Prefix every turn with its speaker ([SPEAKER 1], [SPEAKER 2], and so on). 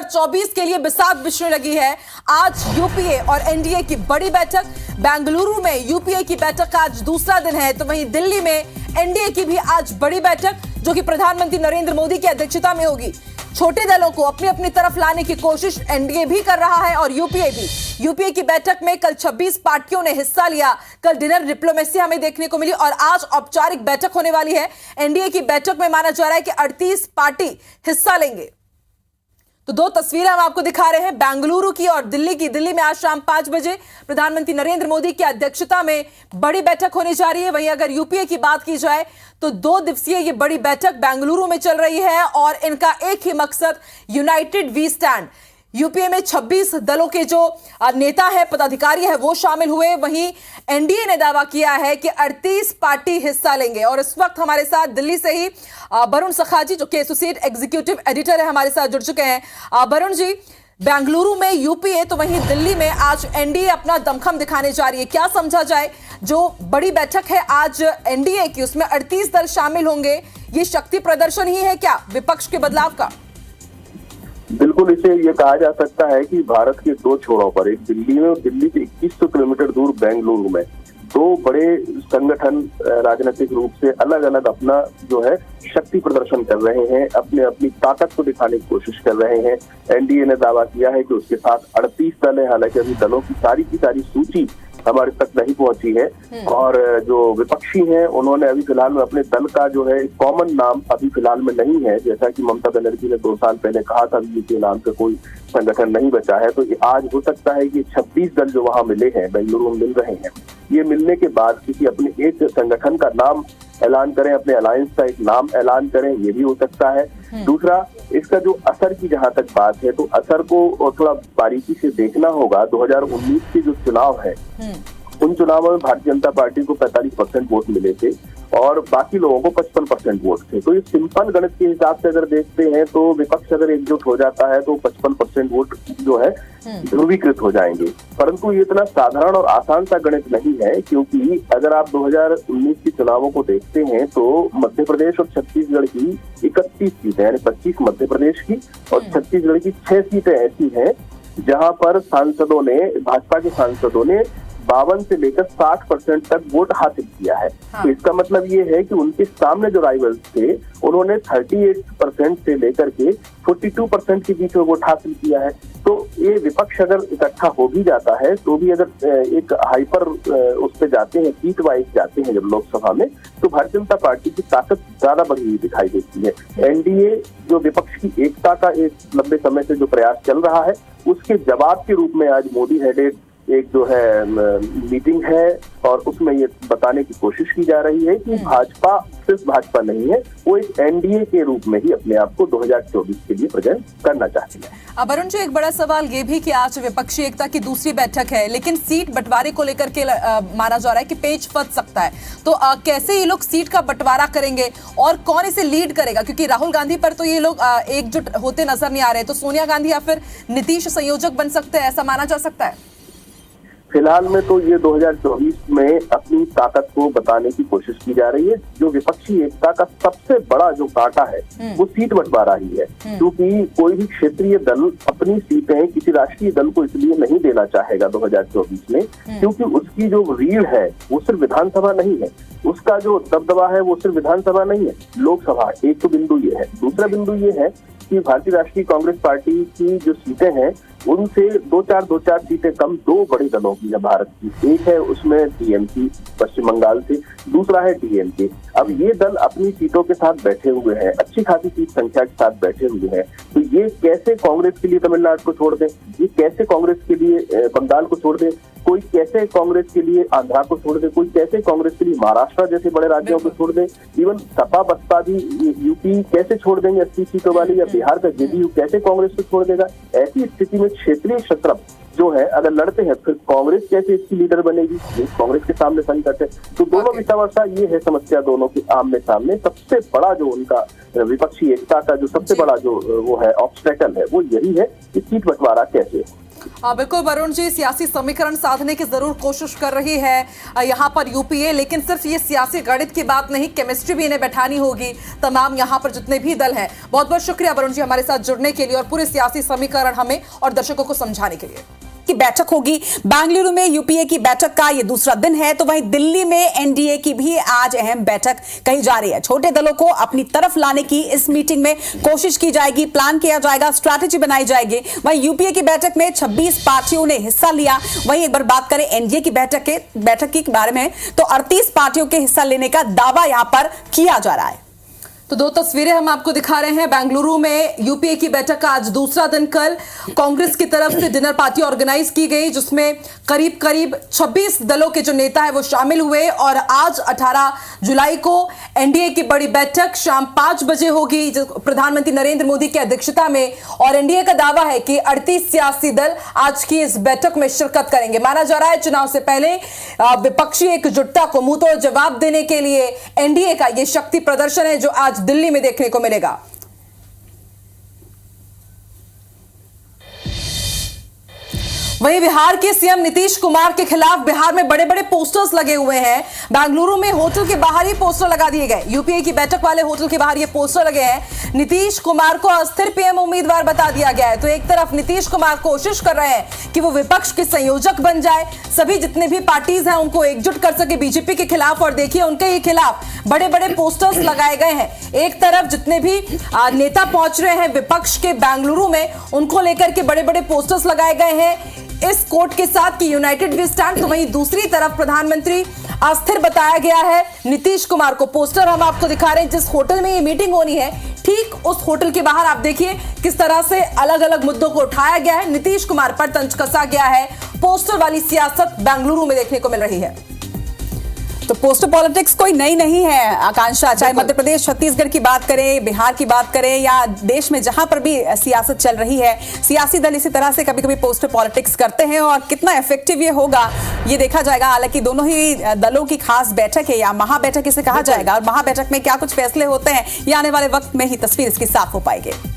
[SPEAKER 1] 2024 के लिए बिसात बिछने लगी है। आज यूपीए और एनडीए की बड़ी बैठक। बेंगलुरु में यूपीए की बैठक का आज दूसरा दिन है, तो वहीं दिल्ली में एनडीए की भी आज बड़ी बैठक, जो कि प्रधानमंत्री नरेंद्र मोदी की अध्यक्षता में होगी। छोटे दलों को अपनी अपनी तरफ लाने की कोशिश एनडीए भी कर रहा है और यूपीए भी। यूपीए की बैठक में कल 26 पार्टियों ने हिस्सा लिया। कल डिनर डिप्लोमेसी हमें देखने को मिली और आज औपचारिक बैठक होने वाली है। एनडीए की बैठक में माना जा रहा है कि 38 पार्टी हिस्सा लेंगे। तो दो तस्वीरें हम आपको दिखा रहे हैं, बेंगलुरु की और दिल्ली की। दिल्ली में आज शाम 5 बजे प्रधानमंत्री नरेंद्र मोदी की अध्यक्षता में बड़ी बैठक होने जा रही है। वहीं अगर यूपीए की बात की जाए तो 2 दिवसीय ये बड़ी बैठक बेंगलुरु में चल रही है और इनका एक ही मकसद, यूनाइटेड वी स्टैंड। यूपीए में 26 दलों के जो नेता है, पदाधिकारी है, वो शामिल हुए। वहीं एनडीए ने दावा किया है कि 38 पार्टी हिस्सा लेंगे। और इस वक्त हमारे साथ दिल्ली से ही वरुण सखाजी, जो कि एसोसिएट एग्जीक्यूटिव एडिटर है, हमारे साथ जुड़ चुके हैं। वरुण जी, बेंगलुरु में यूपीए तो वहीं दिल्ली में आज एनडीए अपना दमखम दिखाने जा रही है। क्या समझा जाए, जो बड़ी बैठक है आज एनडीए की, उसमें 38 दल शामिल होंगे, ये शक्ति प्रदर्शन ही है क्या विपक्ष के बदलाव का?
[SPEAKER 2] बिल्कुल, इसे ये कहा जा सकता है कि भारत के 2 छोरों पर, एक दिल्ली में और दिल्ली से 2100 किलोमीटर दूर बेंगलुरु में, 2 बड़े संगठन राजनीतिक रूप से अलग अलग अपना जो है शक्ति प्रदर्शन कर रहे हैं, अपनी ताकत को दिखाने की कोशिश कर रहे हैं। एनडीए ने दावा किया है कि उसके साथ 38 दल है। हालांकि अभी दलों की सारी सूची हमारे तक नहीं पहुंची है और जो विपक्षी हैं उन्होंने अभी फिलहाल में अपने दल का जो है कॉमन नाम अभी फिलहाल में नहीं है। जैसा कि ममता बनर्जी ने 2 साल पहले कहा था, अभी के नाम का कोई संगठन नहीं बचा है। तो आज हो सकता है कि 26 दल जो वहां मिले हैं, बेंगलुरु में मिल रहे हैं, ये मिलने के बाद किसी अपने एक संगठन का नाम ऐलान करें, अपने अलायंस का एक नाम ऐलान करें, ये भी हो सकता है। दूसरा, इसका जो असर की जहां तक बात है, तो असर को थोड़ा बारीकी से देखना होगा। 2019 के जो चुनाव है, उन चुनावों में भारतीय जनता पार्टी को 45% वोट मिले थे और बाकी लोगों को 55% वोट थे। तो ये सिंपल गणित के हिसाब से अगर देखते हैं तो विपक्ष अगर एकजुट हो जाता है तो 55% वोट जो है ध्रुवीकृत हो जाएंगे। परंतु ये इतना साधारण और आसान सा गणित नहीं है, क्योंकि अगर आप 2019 के चुनावों को देखते हैं तो मध्य प्रदेश और छत्तीसगढ़ की 31 सीटें, यानी 25 मध्य प्रदेश की और छत्तीसगढ़ की 6 सीटें ऐसी हैं जहां पर सांसदों ने, भाजपा के सांसदों ने 52 से लेकर 60% तक वोट हासिल किया है। तो इसका मतलब ये है कि उनके सामने जो राइवल्स थे उन्होंने 38% से लेकर के 42% के बीच में वोट हासिल किया है। तो ये विपक्ष अगर इकट्ठा हो भी जाता है तो भी अगर एक हाइपर उस पे जाते हैं, सीट वाइज जाते हैं जब लोकसभा में, तो भारतीय जनता पार्टी की ताकत ज्यादा बढ़ी हुई दिखाई देती है। एनडीए जो विपक्ष की एकता का एक लंबे समय से जो प्रयास चल रहा है, उसके जवाब के रूप में आज मोदी हेडेड एक जो है मीटिंग है और उसमें ये बताने की कोशिश की जा रही है कि भाजपा सिर्फ भाजपा नहीं है, वो एक एनडीए के रूप में ही अपने आप को 2024 के लिए प्रेजेंट करना चाहती है।
[SPEAKER 1] वरुण जी, एक बड़ा सवाल ये भी कि आज विपक्षी एकता की दूसरी बैठक है, लेकिन सीट बंटवारे को लेकर के माना जा रहा है कि पेच फंस सकता है। तो कैसे ये लोग सीट का बंटवारा करेंगे और कौन इसे लीड करेगा? क्योंकि राहुल गांधी पर तो ये लोग एकजुट होते नजर नहीं आ रहे, तो सोनिया गांधी या फिर नीतीश संयोजक बन सकते हैं, ऐसा माना जा सकता है?
[SPEAKER 2] फिलहाल में तो ये 2024 में अपनी ताकत को बताने की कोशिश की जा रही है। जो विपक्षी एकता का सबसे बड़ा जो कांटा है वो सीट बंटवारा ही है, क्योंकि कोई भी क्षेत्रीय दल अपनी सीटें किसी राष्ट्रीय दल को इसलिए नहीं देना चाहेगा 2024 में, क्योंकि उसकी जो रीढ़ है वो सिर्फ विधानसभा नहीं है, उसका जो दबदबा है वो सिर्फ विधानसभा नहीं है, लोकसभा। एक तो बिंदु ये है। दूसरा बिंदु ये है कि भारतीय राष्ट्रीय कांग्रेस पार्टी की जो सीटें हैं उनसे 2-4 सीटें कम 2 बड़े दलों की है भारत की। एक है उसमें टीएमसी पश्चिम बंगाल से, दूसरा है डीएमके। अब ये दल अपनी सीटों के साथ बैठे हुए हैं, अच्छी खासी सीट संख्या के साथ बैठे हुए हैं। तो ये कैसे कांग्रेस के लिए तमिलनाडु को छोड़ दें, ये कैसे कांग्रेस के लिए बंगाल को छोड़ दें, कोई कैसे कांग्रेस के लिए आंध्रा को छोड़ दे, कोई कैसे कांग्रेस के लिए महाराष्ट्र जैसे बड़े राज्यों को छोड़ दे, इवन सपा बसपा भी यूपी कैसे छोड़ देंगे 80 सीटों वाली, या बिहार का जेडीयू कैसे कांग्रेस को छोड़ देगा। ऐसी स्थिति में क्षेत्रीय शत्रप जो है अगर लड़ते हैं फिर कांग्रेस कैसे इसकी लीडर बनेगी, ये कांग्रेस के सामने संकट है। तो दोनों विषावर्षा ये है समस्या, दोनों के आमने सामने। सबसे बड़ा जो उनका विपक्षी एकता का जो सबसे बड़ा जो वो है ऑब्स्टेकल है वो यही है कि सीट बंटवारा कैसे।
[SPEAKER 1] बिल्कुल वरुण जी, सियासी समीकरण साधने की जरूर कोशिश कर रही है यहाँ पर यूपीए, लेकिन सिर्फ ये सियासी गणित की बात नहीं, केमिस्ट्री भी इन्हें बैठानी होगी तमाम यहाँ पर जितने भी दल हैं। बहुत बहुत शुक्रिया वरुण जी हमारे साथ जुड़ने के लिए और पूरे सियासी समीकरण हमें और दर्शकों को समझाने के लिए।
[SPEAKER 3] की बैठक होगी बेंगलुरु में, यूपीए की बैठक का ये दूसरा दिन है, तो वहीं दिल्ली में एनडीए की भी आज अहम बैठक कही जा रही है। छोटे दलों को अपनी तरफ लाने की इस मीटिंग में कोशिश की जाएगी, प्लान किया जाएगा, स्ट्रैटेजी बनाई जाएगी। वहीं यूपीए की बैठक में 26 पार्टियों ने हिस्सा लिया। वहीं एक बार बात करें एनडीए की बैठक के बारे में, तो 38 पार्टियों के हिस्सा लेने का दावा यहां पर किया जा रहा है।
[SPEAKER 1] तो दो तस्वीरें हम आपको दिखा रहे हैं। बेंगलुरु में यूपीए की बैठक का आज दूसरा दिन। कल कांग्रेस की तरफ से डिनर पार्टी ऑर्गेनाइज की गई जिसमें करीब करीब 26 दलों के जो नेता है वो शामिल हुए और आज 18 जुलाई को एनडीए की बड़ी बैठक शाम 5 बजे होगी प्रधानमंत्री नरेंद्र मोदी की अध्यक्षता में। और एनडीए का दावा है कि 38 सियासी दल आज की इस बैठक में शिरकत करेंगे। माना जा रहा है चुनाव से पहले विपक्षी एकजुटता को मुंहतोड़ जवाब देने के लिए एनडीए का यह शक्ति प्रदर्शन है जो आज दिल्ली में देखने को मिलेगा। वहीं बिहार के सीएम नीतीश कुमार के खिलाफ बिहार में बड़े बड़े पोस्टर्स लगे हुए हैं। बेंगलुरु में होटल के बाहर ही पोस्टर लगा दिए गए। यूपीए की बैठक वाले होटल के बाहर ये पोस्टर लगे हैं। नीतीश कुमार को अस्थिर पीएम उम्मीदवार बता दिया गया है। तो एक तरफ नीतीश कुमार कोशिश कर रहे हैं कि वो विपक्ष के संयोजक बन जाए, सभी जितने भी पार्टीज हैं उनको एकजुट कर सके बीजेपी के खिलाफ। और देखिए उनके ही खिलाफ बड़े बड़े पोस्टर्स लगाए गए हैं। एक तरफ जितने भी नेता पहुंच रहे हैं विपक्ष के बेंगलुरु में, उनको लेकर के बड़े बड़े पोस्टर्स लगाए गए हैं इस कोट के साथ कि यूनाइटेड वी स्टैंड। तो वहीं दूसरी तरफ प्रधानमंत्री अस्थिर बताया गया है नीतीश कुमार को। पोस्टर हम आपको दिखा रहे हैं जिस होटल में ये मीटिंग होनी है, ठीक उस होटल के बाहर आप देखिए किस तरह से अलग अलग मुद्दों को उठाया गया है। नीतीश कुमार पर तंज कसा गया है। पोस्टर वाली सियासत बेंगलुरु में देखने को मिल रही है।
[SPEAKER 3] तो पोस्टर पॉलिटिक्स कोई नई नहीं है आकांक्षा, चाहे मध्य प्रदेश छत्तीसगढ़ की बात करें, बिहार की बात करें या देश में जहां पर भी सियासत चल रही है, सियासी दल इसी तरह से कभी कभी पोस्टर पॉलिटिक्स करते हैं। और कितना इफेक्टिव ये होगा ये देखा जाएगा। हालांकि दोनों ही दलों की खास बैठक है या महाबैठक इसे कहा जाएगा, और महाबैठक में क्या कुछ फैसले होते हैं ये आने वाले वक्त में ही तस्वीर इसकी साफ हो पाएगी।